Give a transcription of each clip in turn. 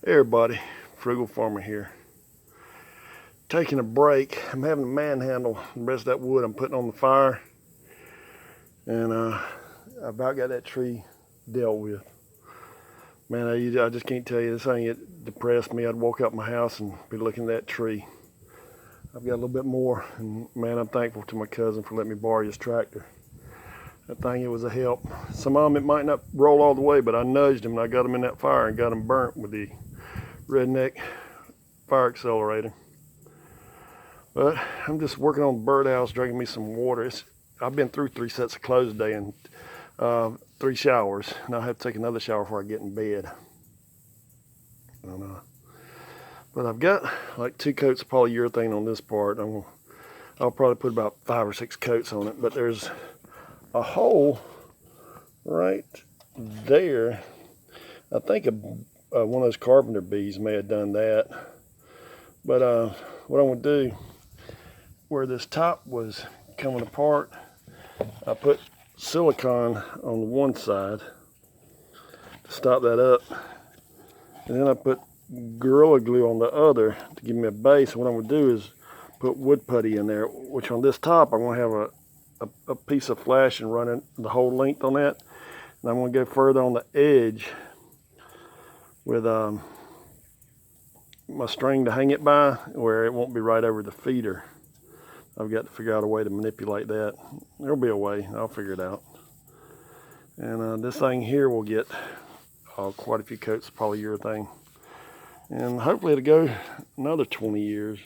Hey everybody, Frugal Farmer here. Taking a break. I'm having to manhandle the rest of that wood I'm putting on the fire. And I about got that tree dealt with. Man, I just can't tell you, this thing, it depressed me. I'd walk out my house and be looking at that tree. I've got a little bit more, and man, I'm thankful to my cousin for letting me borrow his tractor. That thing, it was a help. Some of them, it might not roll all the way, but I nudged him and I got him in that fire and got him burnt with the redneck fire accelerator. But I'm just working on the birdhouse, drinking me some water. I've been through 3 sets of clothes today and 3 showers, and I'll have to take another shower before I get in bed. But I've got like 2 coats of polyurethane on this part. I'll probably put about 5 or 6 coats on it, but there's a hole right there. I think one of those carpenter bees may have done that. But what I'm going to do, where this top was coming apart, I put silicone on one side to stop that up, and then I put Gorilla Glue on the other to give me a base. And what I'm going to do is put wood putty in there, which on this top I'm going to have a piece of flashing running the whole length on that, and I'm going to go further on the edge with my string to hang it by, where it won't be right over the feeder. I've got to figure out a way to manipulate that. There'll be a way. I'll figure it out. And this thing here will get quite a few coats of polyurethane, and hopefully it'll go another 20 years.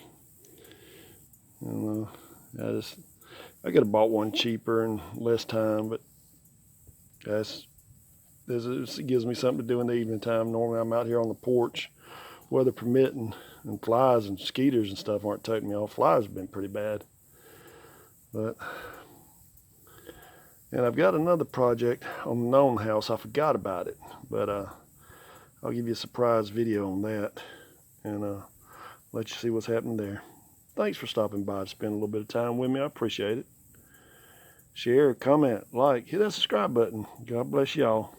And I could have bought one cheaper and less time, but it gives me something to do in the evening time. Normally I'm out here on the porch, weather permitting, and flies and skeeters and stuff aren't taking me off. Flies have been pretty bad. And I've got another project on the known house. I forgot about it, but I'll give you a surprise video on that, and let you see what's happening there. Thanks for stopping by to spend a little bit of time with me. I appreciate it. Share, comment, like, hit that subscribe button. God bless y'all.